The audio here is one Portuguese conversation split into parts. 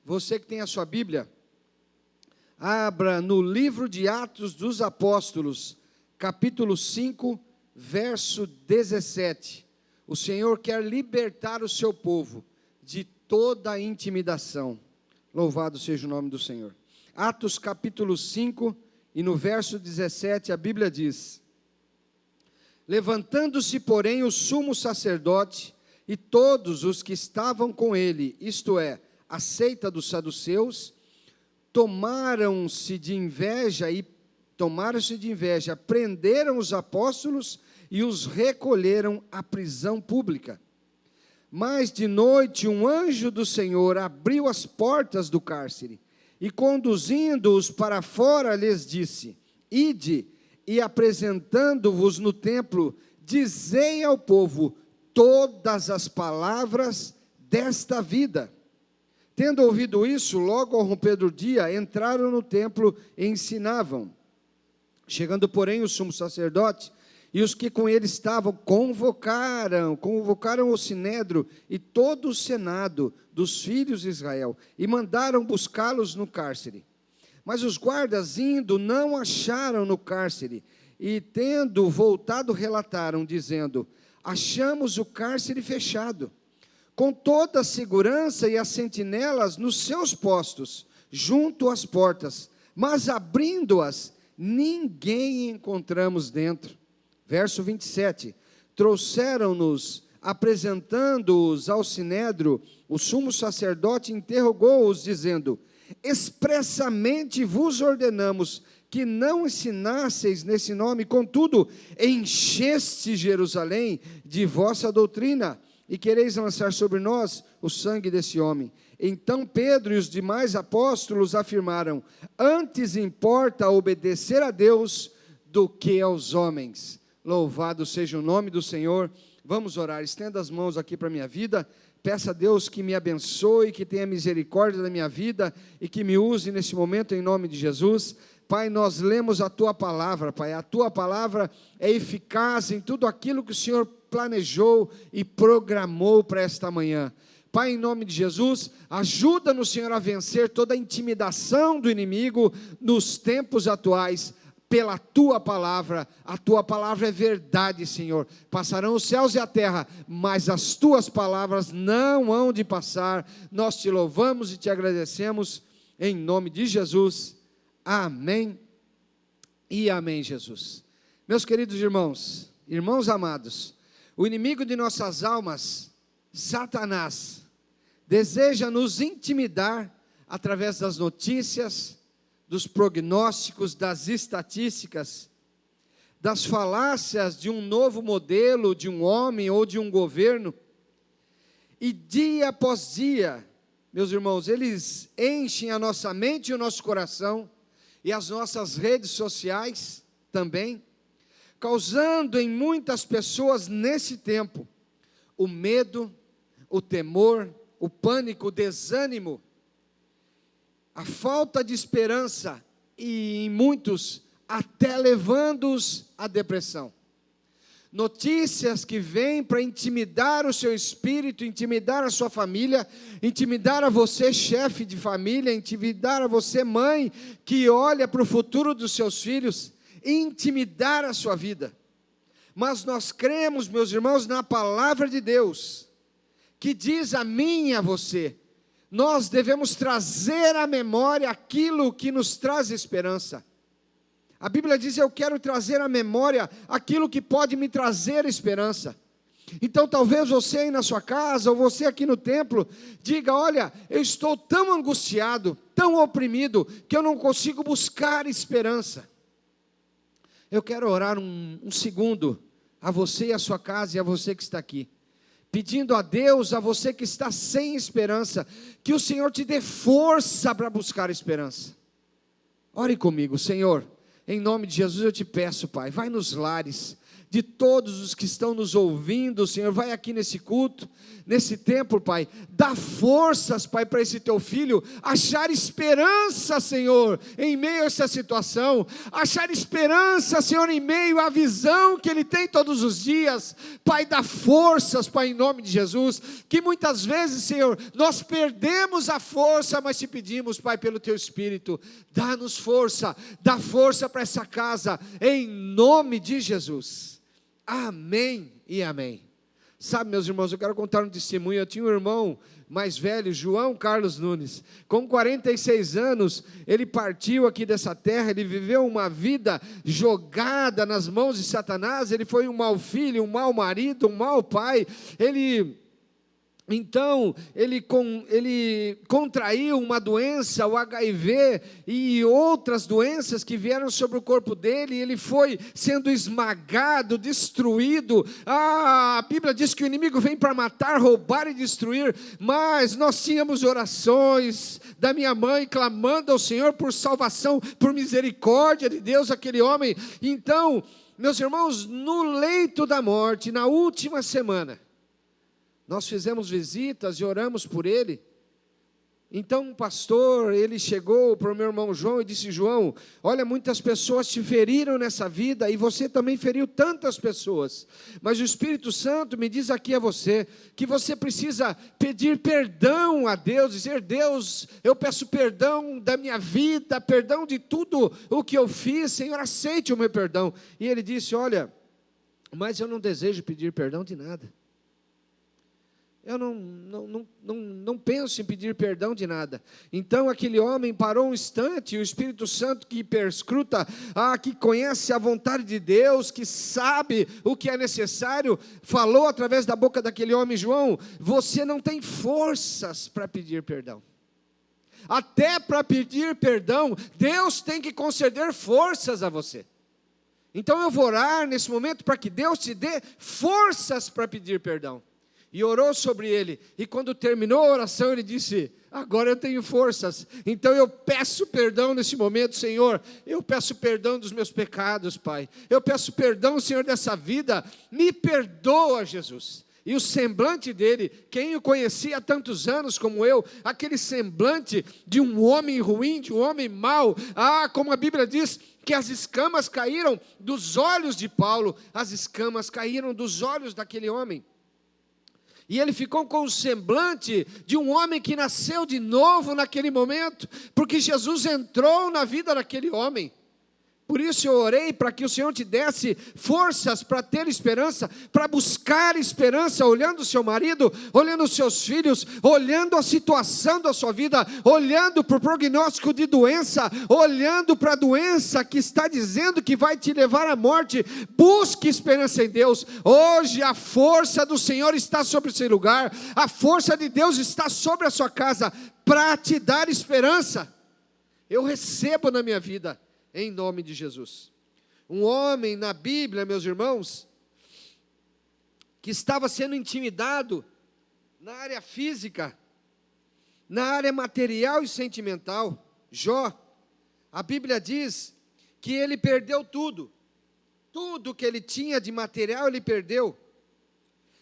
Você que tem a sua Bíblia, abra no livro de Atos dos Apóstolos, capítulo 5, verso 17. O Senhor quer libertar o seu povo de toda a intimidação. Louvado seja o nome do Senhor. Atos capítulo 5, e no verso 17 a Bíblia diz: levantando-se, porém, o sumo sacerdote e todos os que estavam com ele, isto é, a seita dos saduceus, tomaram-se de inveja, prenderam os apóstolos e os recolheram à prisão pública. Mas de noite um anjo do Senhor abriu as portas do cárcere e, conduzindo-os para fora, lhes disse: ide, e apresentando-vos no templo, dizei ao povo todas as palavras desta vida. Tendo ouvido isso, logo ao romper do dia, entraram no templo e ensinavam. Chegando, porém, o sumo sacerdote e os que com ele estavam, convocaram o sinédrio e todo o senado dos filhos de Israel, e mandaram buscá-los no cárcere. Mas os guardas, indo, não acharam no cárcere, e tendo voltado, relataram, dizendo: achamos o cárcere fechado, com toda a segurança e as sentinelas nos seus postos, junto às portas, mas abrindo-as, ninguém encontramos dentro. Verso 27, trouxeram-nos, apresentando-os ao sinédrio, o sumo sacerdote interrogou-os, dizendo: expressamente vos ordenamos que não ensinasseis nesse nome, contudo, encheste Jerusalém de vossa doutrina, e quereis lançar sobre nós o sangue desse homem. Então Pedro e os demais apóstolos afirmaram: antes importa obedecer a Deus do que aos homens. Louvado seja o nome do Senhor. Vamos orar. Estenda as mãos aqui para a minha vida. Peça a Deus que me abençoe, que tenha misericórdia da minha vida e que me use nesse momento em nome de Jesus. Pai, nós lemos a Tua palavra, Pai. A Tua palavra é eficaz em tudo aquilo que o Senhor planejou e programou para esta manhã. Pai, em nome de Jesus, ajuda-nos, Senhor, a vencer toda a intimidação do inimigo nos tempos atuais, pela Tua palavra. A Tua palavra é verdade, Senhor. Passarão os céus e a terra, mas as Tuas palavras não hão de passar. Nós Te louvamos e Te agradecemos, em nome de Jesus. Amém e amém, Jesus. Meus queridos irmãos amados, o inimigo de nossas almas, Satanás, deseja nos intimidar através das notícias, dos prognósticos, das estatísticas, das falácias de um novo modelo, de um homem ou de um governo, e dia após dia, meus irmãos, eles enchem a nossa mente e o nosso coração, e as nossas redes sociais também, causando em muitas pessoas nesse tempo, o medo, o temor, o pânico, o desânimo, a falta de esperança, e em muitos, até levando-os à depressão. Notícias que vêm para intimidar o seu espírito, intimidar a sua família, intimidar a você, chefe de família, intimidar a você, mãe, que olha para o futuro dos seus filhos, intimidar a sua vida. Mas nós cremos, meus irmãos, na palavra de Deus, que diz a mim e a você, nós devemos trazer à memória aquilo que nos traz esperança. A Bíblia diz: eu quero trazer à memória aquilo que pode me trazer esperança. Então talvez você aí na sua casa, ou você aqui no templo, diga: olha, eu estou tão angustiado, tão oprimido, que eu não consigo buscar esperança. Eu quero orar um segundo a você e a sua casa, e a você que está aqui, pedindo a Deus, a você que está sem esperança, que o Senhor te dê força para buscar esperança. Ore comigo. Senhor, em nome de Jesus eu te peço, Pai, vai nos lares, de todos os que estão nos ouvindo, Senhor, vai aqui nesse culto, nesse tempo, Pai, dá forças, Pai, para esse teu filho achar esperança, Senhor, em meio a essa situação, achar esperança, Senhor, em meio à visão que ele tem todos os dias. Pai, dá forças, Pai, em nome de Jesus, que muitas vezes, Senhor, nós perdemos a força, mas te pedimos, Pai, pelo teu Espírito, dá-nos força, dá força para essa casa, em nome de Jesus, amém e amém. Sabe, meus irmãos, eu quero contar um testemunho. Eu tinha um irmão mais velho, João Carlos Nunes, com 46 anos, ele partiu aqui dessa terra, ele viveu uma vida jogada nas mãos de Satanás, ele foi um mau filho, um mau marido, um mau pai, então, ele contraiu uma doença, o HIV, e outras doenças que vieram sobre o corpo dele, e ele foi sendo esmagado, destruído. A Bíblia diz que o inimigo vem para matar, roubar e destruir, mas nós tínhamos orações da minha mãe, clamando ao Senhor por salvação, por misericórdia de Deus, aquele homem. Então, meus irmãos, no leito da morte, na última semana, nós fizemos visitas e oramos por ele. Então um pastor, ele chegou para o meu irmão João e disse: João, olha, muitas pessoas te feriram nessa vida, e você também feriu tantas pessoas, mas o Espírito Santo me diz aqui a você, que você precisa pedir perdão a Deus, dizer: Deus, eu peço perdão da minha vida, perdão de tudo o que eu fiz, Senhor, aceite o meu perdão. E ele disse: olha, mas eu não desejo pedir perdão de nada. Eu não penso em pedir perdão de nada. Então aquele homem parou um instante, e o Espírito Santo, que perscruta, que conhece a vontade de Deus, que sabe o que é necessário, falou através da boca daquele homem: João, você não tem forças para pedir perdão. Até para pedir perdão, Deus tem que conceder forças a você. Então eu vou orar nesse momento para que Deus te dê forças para pedir perdão. E orou sobre ele, e quando terminou a oração, ele disse: agora eu tenho forças, então eu peço perdão nesse momento, Senhor, eu peço perdão dos meus pecados, Pai, eu peço perdão, Senhor, dessa vida, me perdoa, Jesus. E o semblante dele, quem o conhecia há tantos anos como eu, aquele semblante de um homem ruim, de um homem mau, como a Bíblia diz, que as escamas caíram dos olhos de Paulo, as escamas caíram dos olhos daquele homem. E ele ficou com o semblante de um homem que nasceu de novo naquele momento, porque Jesus entrou na vida daquele homem. Por isso eu orei para que o Senhor te desse forças para ter esperança, para buscar esperança, olhando o seu marido, olhando os seus filhos, olhando a situação da sua vida, olhando para o prognóstico de doença, olhando para a doença que está dizendo que vai te levar à morte. Busque esperança em Deus. Hoje a força do Senhor está sobre esse lugar, a força de Deus está sobre a sua casa, para te dar esperança. Eu recebo na minha vida, em nome de Jesus. Um homem na Bíblia, meus irmãos, que estava sendo intimidado na área física, na área material e sentimental, Jó. A Bíblia diz que ele perdeu tudo que ele tinha de material ele perdeu.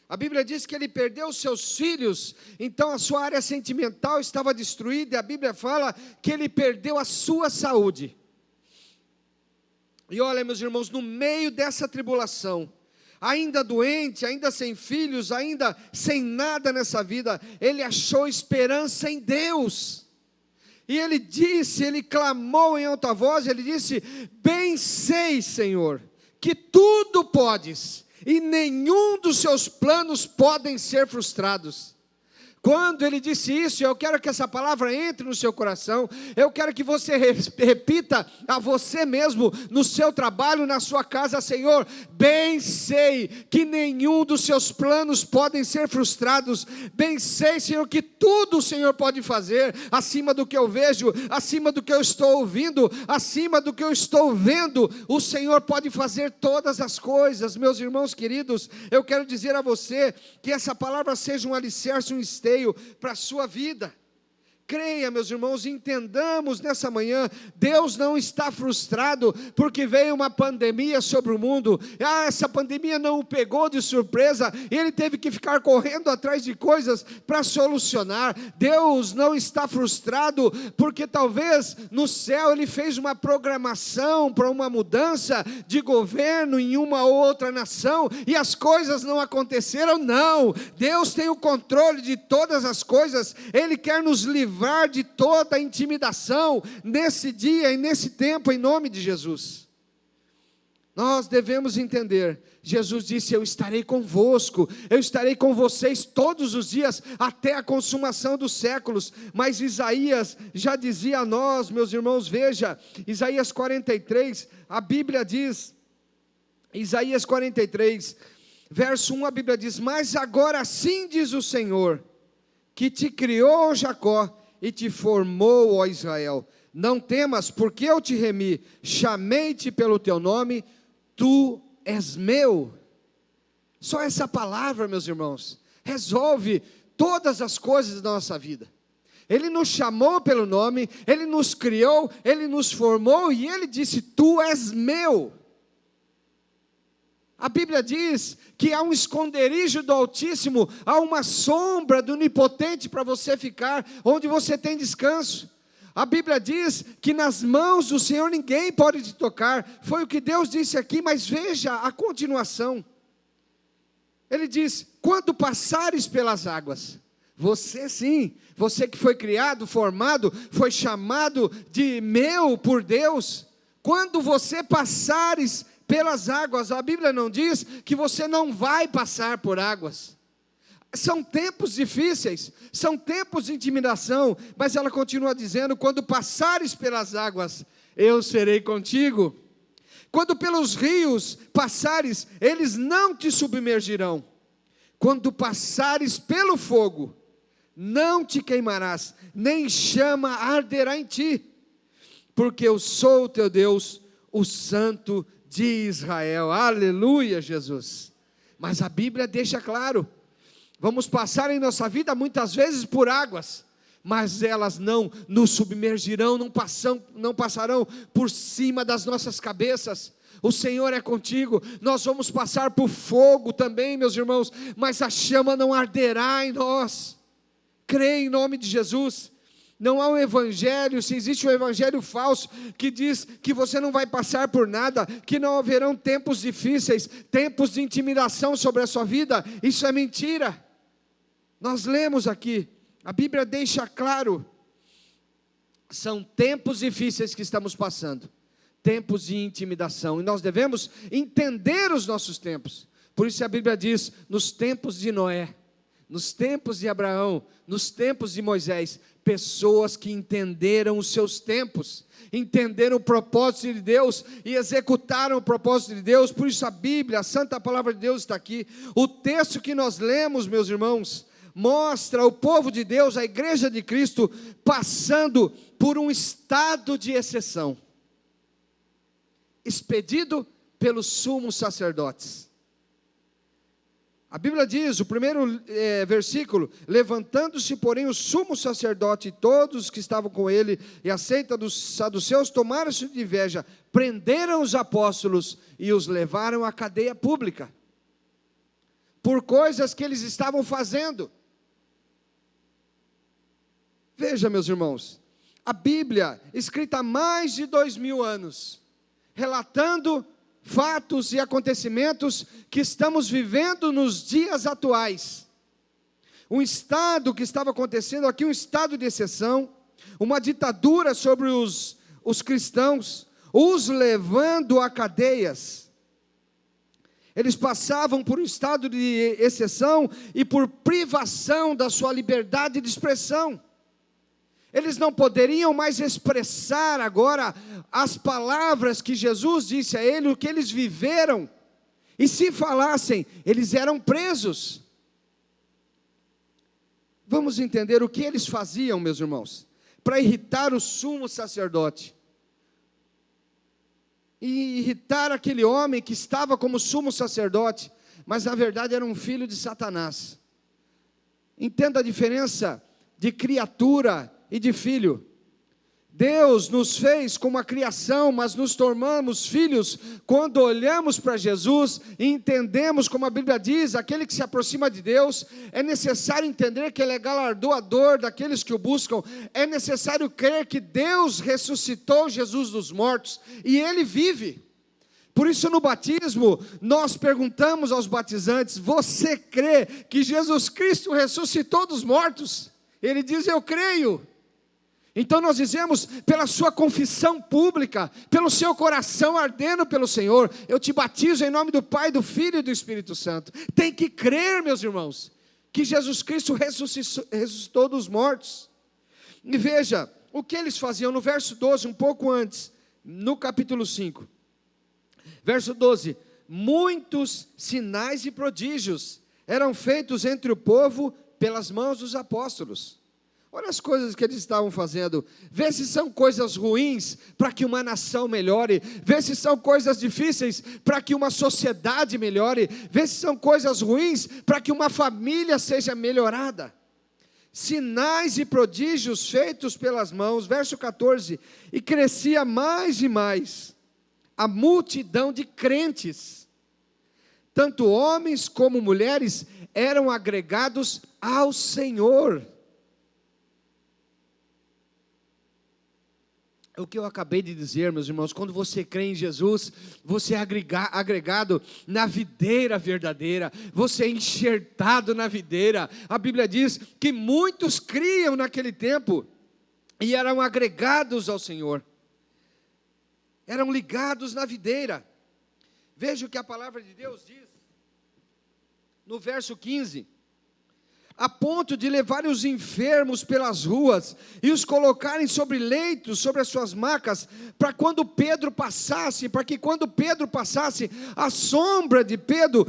A Bíblia diz que ele perdeu os seus filhos, então a sua área sentimental estava destruída, e a Bíblia fala que ele perdeu a sua saúde. E olha, meus irmãos, no meio dessa tribulação, ainda doente, ainda sem filhos, ainda sem nada nessa vida, ele achou esperança em Deus. E ele disse, ele clamou em alta voz, ele disse: bem sei, Senhor, que tudo podes, e nenhum dos seus planos podem ser frustrados. Quando ele disse isso, eu quero que essa palavra entre no seu coração, eu quero que você repita a você mesmo, no seu trabalho, na sua casa: Senhor, bem sei que nenhum dos seus planos podem ser frustrados, bem sei, Senhor, que tudo o Senhor pode fazer, acima do que eu vejo, acima do que eu estou ouvindo, acima do que eu estou vendo, o Senhor pode fazer todas as coisas. Meus irmãos queridos, eu quero dizer a você, que essa palavra seja um alicerce, um esteio para a sua vida. Creia, meus irmãos, entendamos nessa manhã, Deus não está frustrado porque veio uma pandemia sobre o mundo. Essa pandemia não o pegou de surpresa, e ele teve que ficar correndo atrás de coisas para solucionar. Deus não está frustrado porque talvez no céu ele fez uma programação para uma mudança de governo em uma ou outra nação, e as coisas não aconteceram. Não, Deus tem o controle de todas as coisas. Ele quer nos livrar de toda a intimidação nesse dia e nesse tempo, em nome de Jesus. Nós devemos entender, Jesus disse: eu estarei convosco, eu estarei com vocês todos os dias, até a consumação dos séculos. Mas Isaías já dizia a nós, meus irmãos, veja, Isaías 43, a Bíblia diz, Isaías 43, verso 1, a Bíblia diz: mas agora sim diz o Senhor, que te criou, Jacó, e te formou, ó Israel, não temas, porque eu te remi, chamei-te pelo teu nome, tu és meu. Só essa palavra, meus irmãos, resolve todas as coisas da nossa vida. Ele nos chamou pelo nome, Ele nos criou, Ele nos formou, e Ele disse: tu és meu. A Bíblia diz que há um esconderijo do Altíssimo, há uma sombra do Onipotente para você ficar, onde você tem descanso. A Bíblia diz que nas mãos do Senhor ninguém pode te tocar. Foi o que Deus disse aqui, mas veja a continuação. Ele diz: quando passares pelas águas, você sim, você que foi criado, formado, foi chamado de meu por Deus. Quando você passares pelas águas, a Bíblia não diz que você não vai passar por águas. São tempos difíceis, são tempos de intimidação, mas ela continua dizendo: quando passares pelas águas, eu serei contigo. Quando pelos rios passares, eles não te submergirão. Quando passares pelo fogo, não te queimarás, nem chama arderá em ti, porque eu sou o teu Deus, o Santo de Israel. Aleluia, Jesus. Mas a Bíblia deixa claro, vamos passar em nossa vida muitas vezes por águas, mas elas não nos submergirão, não passarão por cima das nossas cabeças. O Senhor é contigo. Nós vamos passar por fogo também, meus irmãos, mas a chama não arderá em nós. Creia em nome de Jesus. Não há um evangelho, se existe um evangelho falso, que diz que você não vai passar por nada, que não haverão tempos difíceis, tempos de intimidação sobre a sua vida, isso é mentira. Nós lemos aqui, a Bíblia deixa claro, são tempos difíceis que estamos passando, tempos de intimidação, e nós devemos entender os nossos tempos. Por isso a Bíblia diz, nos tempos de Noé, nos tempos de Abraão, nos tempos de Moisés, pessoas que entenderam os seus tempos, entenderam o propósito de Deus e executaram o propósito de Deus. Por isso a Bíblia, a Santa Palavra de Deus está aqui. O texto que nós lemos, meus irmãos, mostra o povo de Deus, a igreja de Cristo, passando por um estado de exceção, expedido pelos sumos sacerdotes. A Bíblia diz, o primeiro versículo: levantando-se, porém, o sumo sacerdote e todos os que estavam com ele, e a seita dos saduceus, tomaram-se de inveja, prenderam os apóstolos e os levaram à cadeia pública, por coisas que eles estavam fazendo. Veja, meus irmãos, a Bíblia, escrita há mais de 2000 anos, relatando fatos e acontecimentos que estamos vivendo nos dias atuais. Um estado que estava acontecendo aqui, um estado de exceção, uma ditadura sobre os cristãos, os levando a cadeias. Eles passavam por um estado de exceção e por privação da sua liberdade de expressão. Eles não poderiam mais expressar agora as palavras que Jesus disse a ele, o que eles viveram. E se falassem, eles eram presos. Vamos entender o que eles faziam, meus irmãos, para irritar o sumo sacerdote. E irritar aquele homem que estava como sumo sacerdote, mas na verdade era um filho de Satanás. Entenda a diferença de criatura e de filho. Deus nos fez como a criação, mas nos tornamos filhos quando olhamos para Jesus e entendemos, como a Bíblia diz, aquele que se aproxima de Deus, é necessário entender que Ele é galardoador daqueles que o buscam, é necessário crer que Deus ressuscitou Jesus dos mortos e Ele vive. Por isso no batismo, nós perguntamos aos batizantes: você crê que Jesus Cristo ressuscitou dos mortos? Ele diz: eu creio. Então nós dizemos, pela sua confissão pública, pelo seu coração ardendo pelo Senhor, eu te batizo em nome do Pai, do Filho e do Espírito Santo. Tem que crer, meus irmãos, que Jesus Cristo ressuscitou dos mortos. E veja, o que eles faziam no verso 12, um pouco antes, no capítulo 5. Verso 12: muitos sinais e prodígios eram feitos entre o povo pelas mãos dos apóstolos. Olha as coisas que eles estavam fazendo. Vê se são coisas ruins para que uma nação melhore. Vê se são coisas difíceis para que uma sociedade melhore. Vê se são coisas ruins para que uma família seja melhorada. Sinais e prodígios feitos pelas mãos. Verso 14: e crescia mais e mais a multidão de crentes. Tanto homens como mulheres eram agregados ao Senhor. O que eu acabei de dizer, meus irmãos, quando você crê em Jesus, você é agregado na videira verdadeira, você é enxertado na videira. A Bíblia diz que muitos criam naquele tempo e eram agregados ao Senhor, eram ligados na videira. Veja o que a palavra de Deus diz no verso 15: a ponto de levarem os enfermos pelas ruas e os colocarem sobre leitos, sobre as suas macas, para que quando Pedro passasse, a sombra de Pedro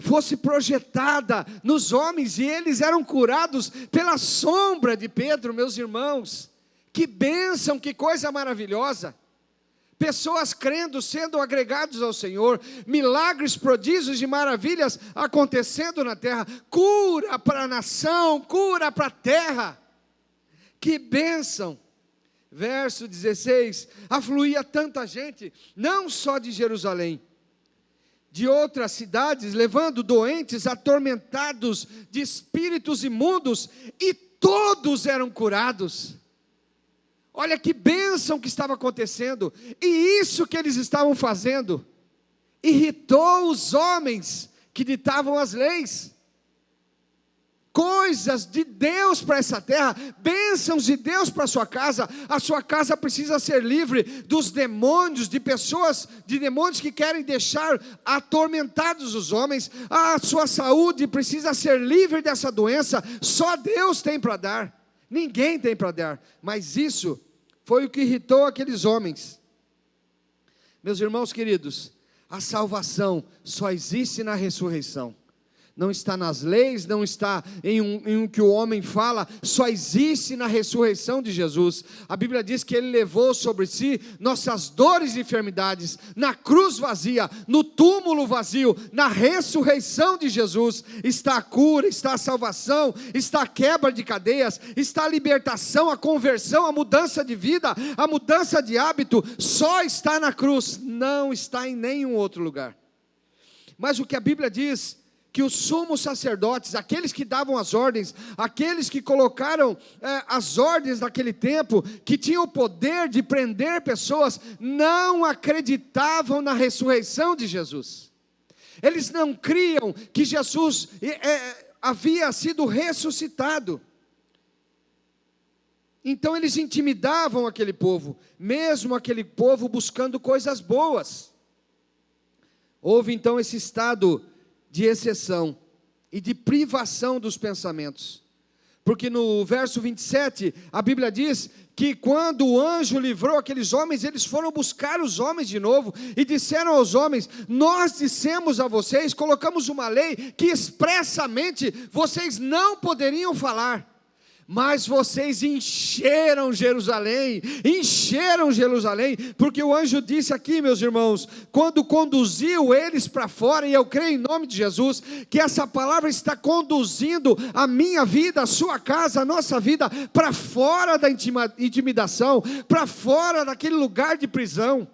fosse projetada nos homens, e eles eram curados pela sombra de Pedro. Meus irmãos, que bênção, que coisa maravilhosa! Pessoas crendo, sendo agregados ao Senhor, milagres, prodígios e maravilhas acontecendo na terra, cura para a nação, cura para a terra, que bênção. Verso 16: afluía tanta gente, não só de Jerusalém, de outras cidades, levando doentes, atormentados de espíritos imundos, e todos eram curados. Olha que bênção que estava acontecendo, e isso que eles estavam fazendo, irritou os homens que ditavam as leis. Coisas de Deus para essa terra, bênçãos de Deus para a sua casa precisa ser livre dos demônios, de demônios que querem deixar atormentados os homens. A sua saúde precisa ser livre dessa doença, só Deus tem para dar, ninguém tem para dar, mas isso foi o que irritou aqueles homens. Meus irmãos queridos, a salvação só existe na ressurreição. Não está nas leis, não está em um que o homem fala, só existe na ressurreição de Jesus. A Bíblia diz que Ele levou sobre si nossas dores e enfermidades, na cruz vazia, no túmulo vazio, na ressurreição de Jesus, está a cura, está a salvação, está a quebra de cadeias, está a libertação, a conversão, a mudança de vida, a mudança de hábito, só está na cruz, não está em nenhum outro lugar. Mas o que a Bíblia diz, que os sumos sacerdotes, aqueles que davam as ordens, aqueles que colocaram as ordens naquele tempo, que tinham o poder de prender pessoas, não acreditavam na ressurreição de Jesus. Eles não criam que Jesus havia sido ressuscitado. Então eles intimidavam aquele povo, mesmo aquele povo buscando coisas boas. Houve então esse estado de exceção e de privação dos pensamentos, porque no verso 27, a Bíblia diz que quando o anjo livrou aqueles homens, eles foram buscar os homens de novo, e disseram aos homens: nós dissemos a vocês, colocamos uma lei, que expressamente vocês não poderiam falar, Mas vocês encheram Jerusalém, porque o anjo disse aqui, meus irmãos, quando conduziu eles para fora, e eu creio em nome de Jesus, que essa palavra está conduzindo a minha vida, a sua casa, a nossa vida, para fora da intimidação, para fora daquele lugar de prisão.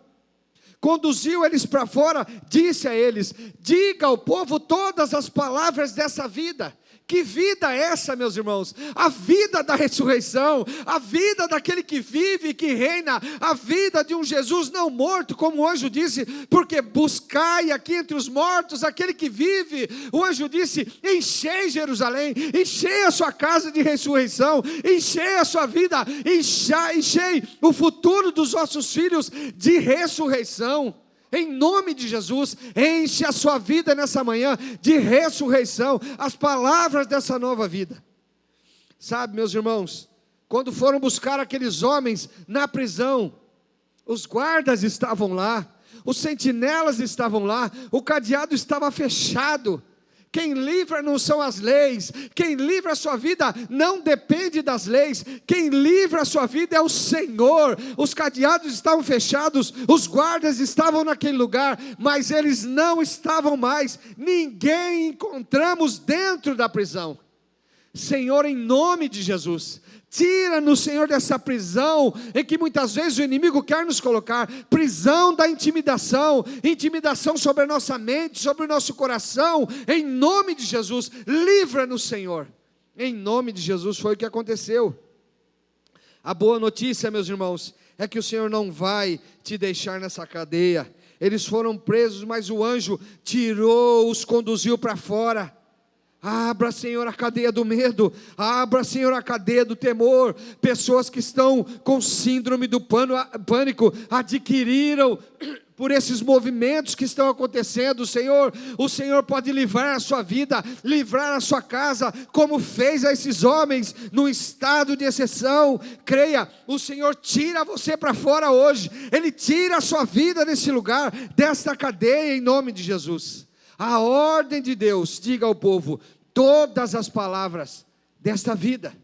Conduziu eles para fora, disse a eles: diga ao povo todas as palavras dessa vida. Que vida é essa, meus irmãos? A vida da ressurreição, a vida daquele que vive e que reina, a vida de um Jesus não morto, como o anjo disse, porque buscai aqui entre os mortos aquele que vive. O anjo disse: enchei Jerusalém, enchei a sua casa de ressurreição, enchei a sua vida, enchei o futuro dos vossos filhos de ressurreição. Em nome de Jesus, enche a sua vida nessa manhã de ressurreição, as palavras dessa nova vida. Sabe, meus irmãos, quando foram buscar aqueles homens na prisão, os guardas estavam lá, os sentinelas estavam lá, o cadeado estava fechado. Quem livra não são as leis, quem livra a sua vida não depende das leis, quem livra a sua vida é o Senhor. Os cadeados estavam fechados, os guardas estavam naquele lugar, mas eles não estavam mais, ninguém encontramos dentro da prisão. Senhor, em nome de Jesus, tira-nos, Senhor, dessa prisão em que muitas vezes o inimigo quer nos colocar, prisão da intimidação sobre a nossa mente, sobre o nosso coração. Em nome de Jesus, livra-nos, Senhor. Em nome de Jesus. Foi o que aconteceu. A boa notícia, meus irmãos, é que o Senhor não vai te deixar nessa cadeia. Eles foram presos, mas o anjo tirou, os conduziu para fora. Abra, Senhor, a cadeia do medo, abra, Senhor, a cadeia do temor. Pessoas que estão com síndrome do pânico, adquiriram por esses movimentos que estão acontecendo, Senhor. O Senhor pode livrar a sua vida, livrar a sua casa, como fez a esses homens, num estado de exceção. Creia, o Senhor tira você para fora hoje, Ele tira a sua vida desse lugar, desta cadeia, em nome de Jesus. A ordem de Deus, diga ao povo, todas as palavras desta vida.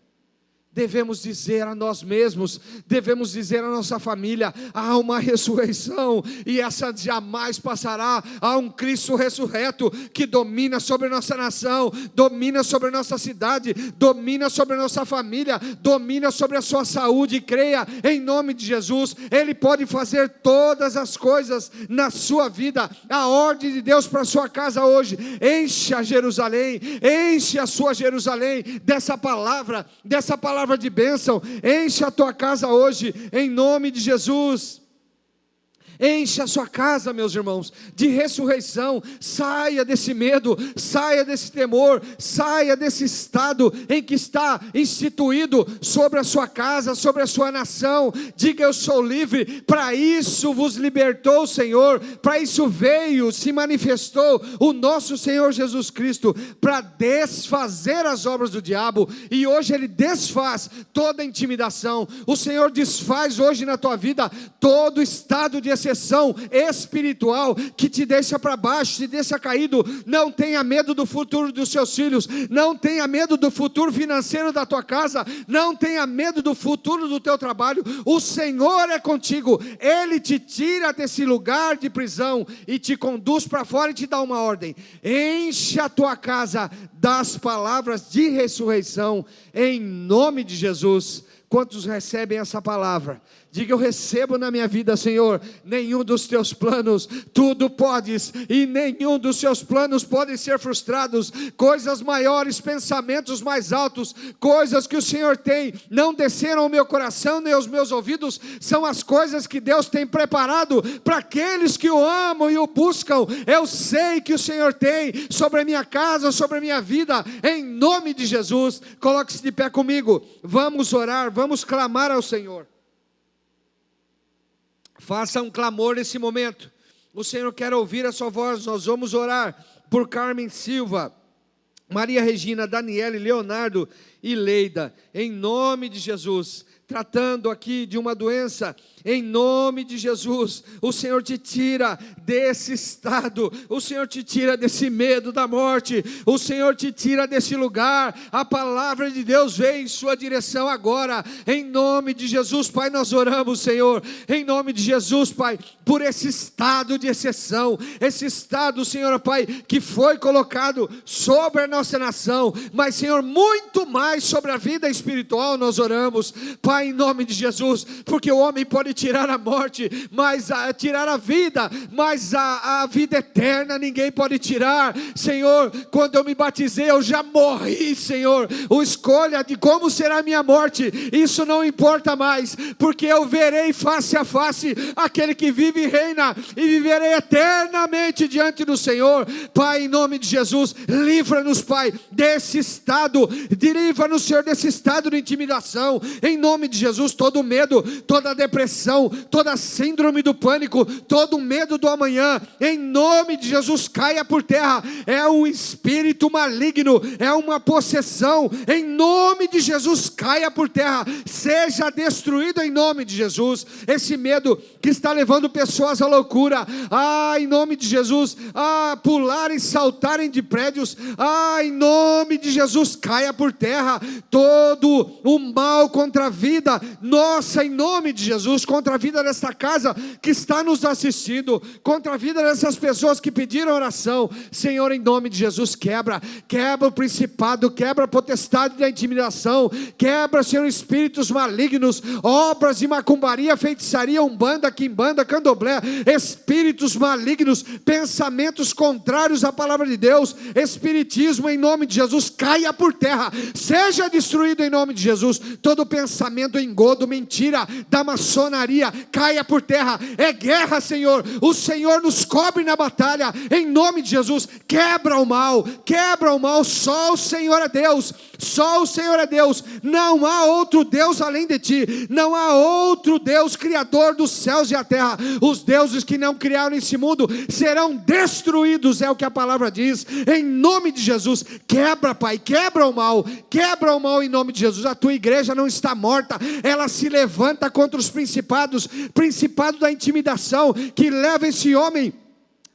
Devemos dizer a nós mesmos, devemos dizer à nossa família: há uma ressurreição, e essa jamais passará. Há um Cristo ressurreto, que domina sobre a nossa nação, domina sobre a nossa cidade, domina sobre a nossa família, domina sobre a sua saúde. Creia, em nome de Jesus, Ele pode fazer todas as coisas na sua vida. A ordem de Deus para a sua casa hoje: enche a Jerusalém, enche a sua Jerusalém dessa palavra de bênção. Enche a tua casa hoje, em nome de Jesus. Enche a sua casa, meus irmãos, de ressurreição. Saia desse medo, saia desse temor, saia desse estado em que está instituído sobre a sua casa, sobre a sua nação. Diga: eu sou livre. Para isso vos libertou o Senhor, para isso veio, se manifestou o nosso Senhor Jesus Cristo, para desfazer as obras do diabo. E hoje Ele desfaz toda a intimidação. O Senhor desfaz hoje na tua vida todo estado de exceção espiritual que te deixa para baixo, te deixa caído. Não tenha medo do futuro dos seus filhos, não tenha medo do futuro financeiro da tua casa, não tenha medo do futuro do teu trabalho. O Senhor é contigo, Ele te tira desse lugar de prisão e te conduz para fora e te dá uma ordem: enche a tua casa das palavras de ressurreição, em nome de Jesus. Quantos recebem essa palavra? Diga: eu recebo na minha vida, Senhor. Nenhum dos teus planos, tudo podes, e nenhum dos seus planos podem ser frustrados. Coisas maiores, pensamentos mais altos, coisas que o Senhor tem, não desceram ao meu coração nem aos meus ouvidos. São as coisas que Deus tem preparado para aqueles que o amam e o buscam. Eu sei que o Senhor tem sobre a minha casa, sobre a minha vida, em nome de Jesus. Coloque-se de pé comigo, vamos orar, vamos clamar ao Senhor. Faça um clamor nesse momento. O Senhor quer ouvir a sua voz. Nós vamos orar por Carmen Silva, Maria Regina, Daniele, Leonardo e Leida, em nome de Jesus. Tratando aqui de uma doença, em nome de Jesus, o Senhor te tira desse estado, o Senhor te tira desse medo da morte, o Senhor te tira desse lugar. A palavra de Deus vem em sua direção agora, em nome de Jesus. Pai, nós oramos, Senhor, em nome de Jesus, Pai, por esse estado de exceção, esse estado, Senhor, Pai, que foi colocado sobre a nossa nação, mas, Senhor, muito mais sobre a vida espiritual. Nós oramos, Pai, em nome de Jesus, porque o homem pode tirar a morte, mas tirar a vida, mas a vida eterna ninguém pode tirar. Senhor, quando eu me batizei, eu já morri, Senhor. O escolha de como será a minha morte, isso não importa mais, porque eu verei face a face aquele que vive e reina, e viverei eternamente diante do Senhor. Pai, em nome de Jesus, livra-nos, Pai, desse estado, livra-nos, Senhor, desse estado de intimidação, em nome de Jesus. Todo medo, toda depressão, toda síndrome do pânico, todo medo do amanhã, em nome de Jesus, caia por terra. É um espírito maligno, é uma possessão, em nome de Jesus, caia por terra, seja destruído em nome de Jesus. Esse medo que está levando pessoas à loucura, em nome de Jesus, a pularem, saltarem de prédios, em nome de Jesus, caia por terra. Todo o mal contra a vida nossa, em nome de Jesus, contra a vida desta casa que está nos assistindo, contra a vida dessas pessoas que pediram oração, Senhor, em nome de Jesus, quebra o principado, quebra a potestade da intimidação, quebra, Senhor, espíritos malignos, obras de macumbaria, feitiçaria, umbanda, quimbanda, candomblé, espíritos malignos, pensamentos contrários à palavra de Deus, espiritismo, em nome de Jesus, caia por terra, seja destruído em nome de Jesus. Todo pensamento, engodo, mentira da maçonaria, caia por terra. É guerra, Senhor, o Senhor nos cobre na batalha, em nome de Jesus. Quebra o mal, só o Senhor é Deus, só o Senhor é Deus, não há outro Deus além de ti, não há outro Deus criador dos céus e a terra. Os deuses que não criaram esse mundo serão destruídos, é o que a palavra diz, em nome de Jesus. Quebra, Pai, quebra o mal em nome de Jesus. A tua igreja não está morta, ela se levanta contra os principado da intimidação, que leva esse homem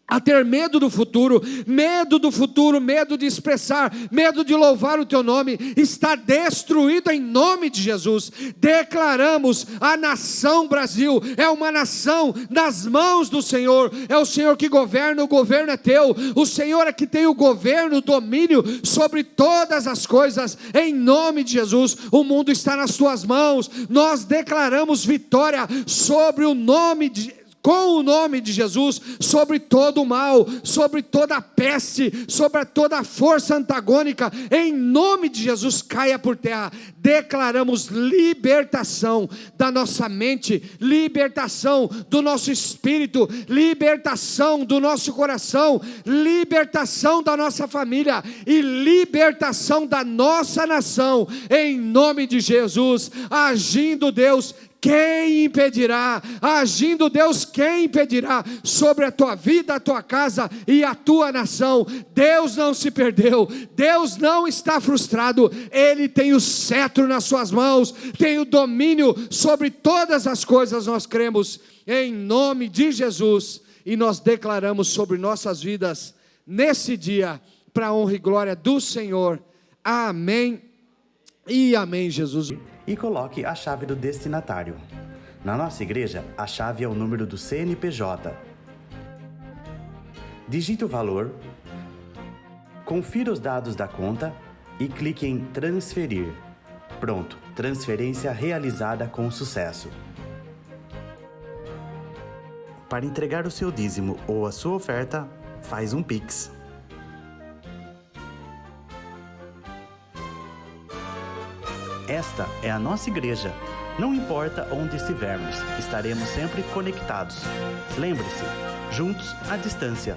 a ter medo do futuro, medo de expressar, medo de louvar o teu nome. Está destruído em nome de Jesus. Declaramos: a nação Brasil é uma nação nas mãos do Senhor, é o Senhor que governa, o governo é teu, o Senhor é que tem o governo, o domínio sobre todas as coisas, em nome de Jesus. O mundo está nas tuas mãos, nós declaramos vitória sobre o nome com o nome de Jesus, sobre todo o mal, sobre toda a peste, sobre toda a força antagônica, em nome de Jesus, caia por terra. Declaramos libertação da nossa mente, libertação do nosso espírito, libertação do nosso coração, libertação da nossa família e libertação da nossa nação, em nome de Jesus. Agindo Deus, quem impedirá? Agindo Deus, quem impedirá sobre a tua vida, a tua casa e a tua nação? Deus não se perdeu, Deus não está frustrado, Ele tem o cetro nas suas mãos, tem o domínio sobre todas as coisas. Nós cremos em nome de Jesus e nós declaramos sobre nossas vidas nesse dia, para a honra e glória do Senhor. Amém e amém, Jesus. E coloque a chave do destinatário. Na nossa igreja, a chave é o número do CNPJ. Digite o valor, confira os dados da conta e clique em transferir. Pronto, transferência realizada com sucesso. Para entregar o seu dízimo ou a sua oferta, faz um Pix. Esta é a nossa igreja. Não importa onde estivermos, estaremos sempre conectados. Lembre-se, juntos à distância.